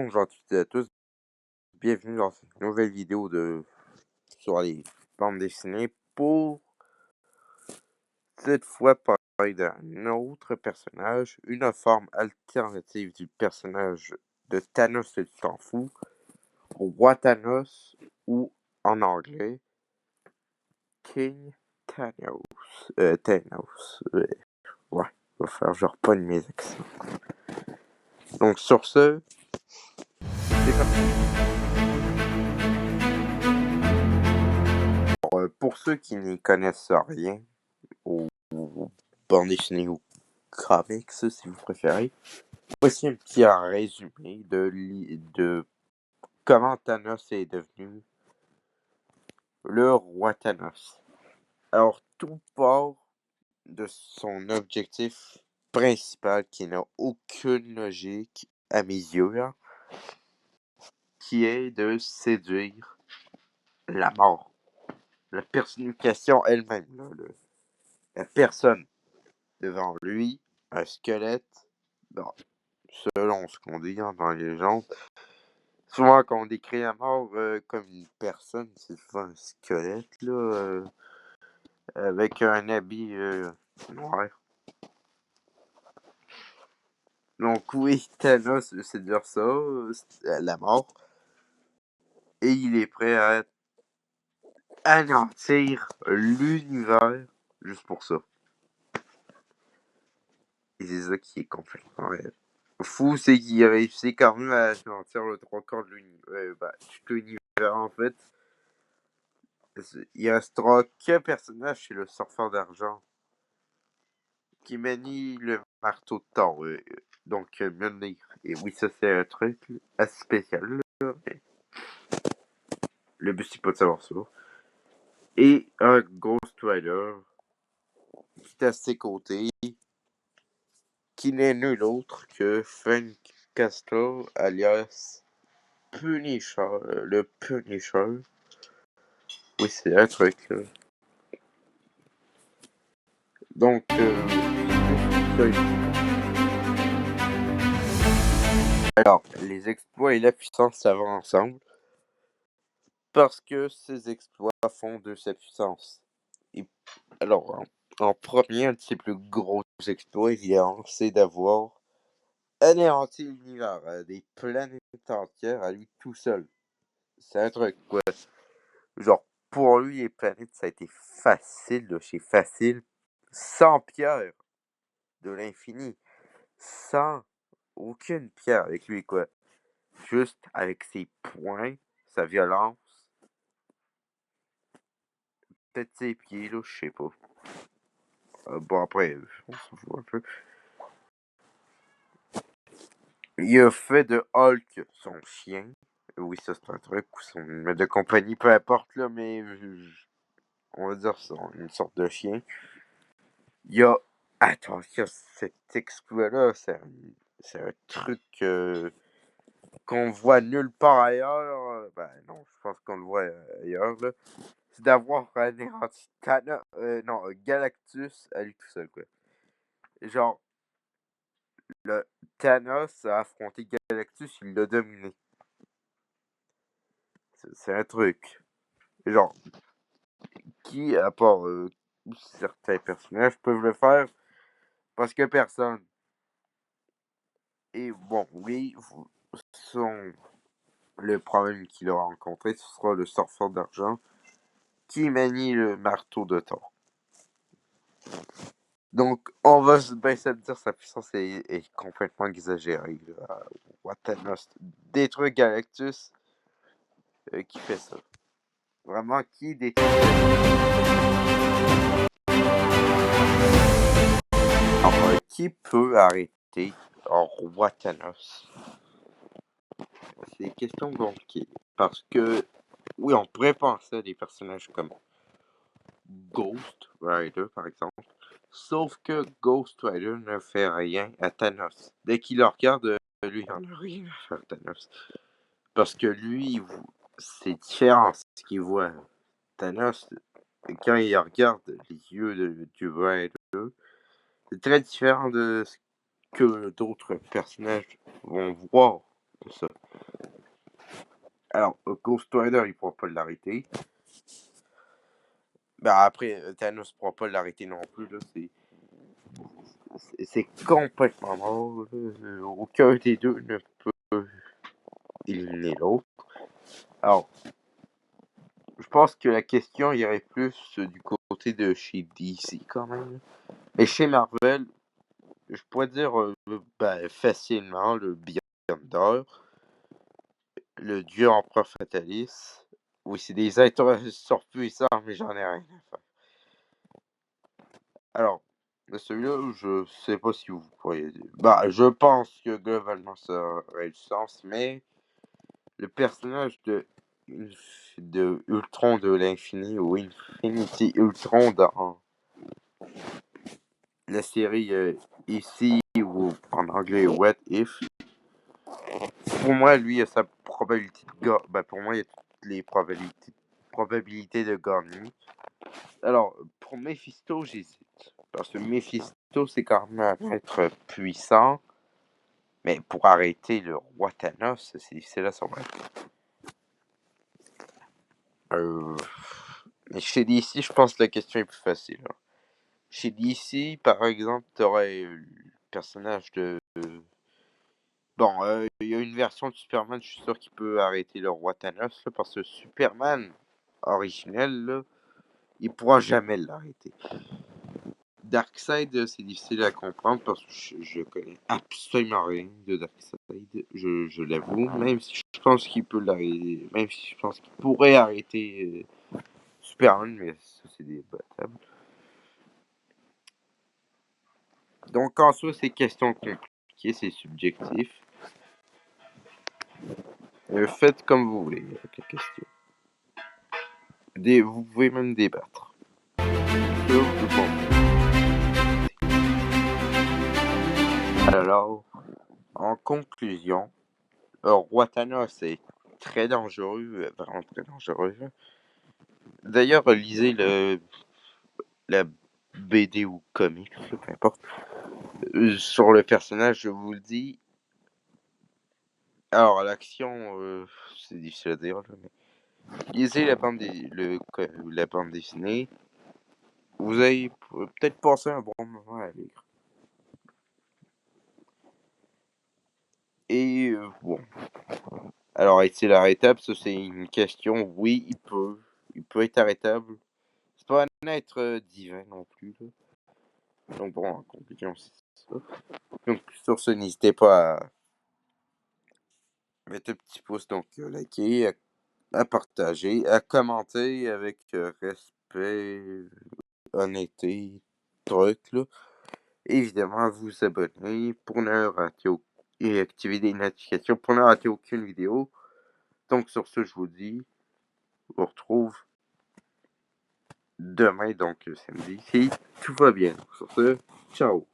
Bonjour à toutes et à tous, bienvenue dans cette nouvelle vidéo sur les bandes dessinées pour cette fois parler d'un autre personnage, une forme alternative du personnage de Thanos le Titan-Fou, Roi Thanos ou en anglais King Thanos. Ouais, va faire genre pas de mes accents. Donc sur ce, c'est parti. Pour ceux qui n'y connaissent rien aux bandes dessinées ou comics, si vous préférez, voici un petit résumé de comment Thanos est devenu le roi Thanos. Alors, tout part de son objectif principal qui n'a aucune logique à mes yeux, hein, qui est de séduire la mort. La personnification elle-même, la personne devant lui, un squelette, bon, selon ce qu'on dit dans les légendes. Souvent, quand on décrit la mort comme une personne, c'est souvent un squelette, là, avec un habit noir. Donc oui, Thanos veut séduire ça, la mort. Et il est prêt à anéantir l'univers juste pour ça. Et c'est ça qui est complètement fou, c'est qu'il réussit quand même à anéantir le 3/4 de l'univers. Tout l'univers, en fait. Il restera qu'un personnage, c'est le surfeur d'argent, qui manie le marteau de Thor. Donc, Mjolnir. Et oui, ça, c'est un truc assez spécial, là, mais le but, c'est pas de savoir ça. Et un Ghost Rider, qui est à ses côtés, qui n'est nul autre que Frank Castle, alias Punisher. Le Punisher. Oui, c'est un truc, là. Donc, alors, les exploits et la puissance, ça va ensemble. Parce que ces exploits font de sa puissance. Et alors, en premier, un de ses plus gros exploits, évidemment, c'est d'avoir anéanti l'univers, des planètes entières à lui tout seul. C'est un truc, quoi. Genre, pour lui, les planètes, ça a été facile de chez facile, sans pierre de l'infini, sans aucune pierre avec lui, quoi. Juste avec ses poings, sa violence, peut-être ses pieds, là, je sais pas. Bon, après, on s'en fout un peu. Il a fait de Hulk son chien. Oui, ça c'est un truc, ou son maître de compagnie, peu importe, là, mais on va dire ça, une sorte de chien. Il y a. Attends, il y a cet exploit-là, c'est un truc qu'on voit nulle part ailleurs. Ben non, je pense qu'on le voit ailleurs, là. C'est d'avoir anéanti Galactus à lui tout seul, quoi. Genre, le Thanos a affronté Galactus, il l'a dominé. C'est un truc. Genre, qui, à part certains personnages, peuvent le faire? Parce que personne. Et bon, oui, le problème qu'il a rencontré, ce sera le surfeur d'argent qui manie le marteau de Thor. Donc, on va bien se dire, sa puissance est complètement exagérée. Thanos détruit Galactus, qui fait ça? Vraiment, qui détruit alors, qui peut arrêter un roi Thanos? C'est une question compliquée. Parce que, oui, on pourrait penser à des personnages comme Ghost Rider, par exemple. Sauf que Ghost Rider ne fait rien à Thanos. Dès qu'il le regarde, lui, il n'en a rien à faire, Thanos. Parce que lui, c'est différent ce qu'il voit. Thanos, quand il regarde les yeux du Rider, c'est très différent de ce que d'autres personnages vont voir de ça. Alors, Ghost Rider, il pourra pas l'arrêter. Ben après, Thanos pourra pas l'arrêter non plus, là. C'est complètement mort, là. Aucun des deux ne peut éliminer l'autre. Alors, je pense que la question irait plus du côté de chez DC quand même. Mais chez Marvel, je pourrais dire facilement le Beyonder, le dieu empereur Fatalis. Oui, c'est des êtres surpuissants, mais j'en ai rien à faire. Alors, de celui-là, je sais pas si vous pourriez dire. Bah, je pense que globalement ça aurait du sens, mais le personnage de Ultron de l'infini ou Infinity Ultron dans la série ici ou en anglais What If, pour moi, lui, il a sa probabilité de gagner. Ben, pour moi, il y a toutes les probabilités de gagner. Alors, pour Mephisto, j'hésite. Parce que Mephisto, c'est quand même un être puissant. Mais pour arrêter le roi Thanos, c'est difficile à savoir. Mais chez DC, je pense que la question est plus facile. Hein. Chez DC, par exemple, t'aurais le personnage de. Bon, il y a une version de Superman, je suis sûr qu'il peut arrêter le roi Thanos, là, parce que Superman originel, là, il pourra jamais l'arrêter. Darkseid, c'est difficile à comprendre parce que je connais absolument rien de Darkseid, je l'avoue, même si je pense qu'il peut l'arrêter, même si je pense qu'il pourrait arrêter Superman, mais ça c'est débattable. Donc en soi, c'est question compliquée, c'est subjectif. Faites comme vous voulez avec la question. Vous pouvez même débattre. Alors, en conclusion, Roi Thanos est très dangereux, vraiment très dangereux. D'ailleurs, lisez la BD ou comics, peu importe. Sur le personnage, je vous le dis. Alors, l'action, c'est difficile à dire, là, mais lisez la bande dessinée. Vous allez peut-être passer un bon moment à lire. Et bon. Alors, est-il arrêtable? Ça, c'est une question. Oui, il peut. Il peut être arrêtable. C'est pas un être divin non plus. Là. Donc bon, en conclusion, c'est ça. Donc sur ce, n'hésitez pas à mettre un petit pouce, donc liker, à partager, à commenter avec respect, honnêteté, truc là. Évidemment, à vous abonner pour ne rater et activer des notifications pour ne rater aucune vidéo. Donc sur ce, je vous dis, on vous retrouve demain, donc samedi, si tout va bien. Sur ce, ciao!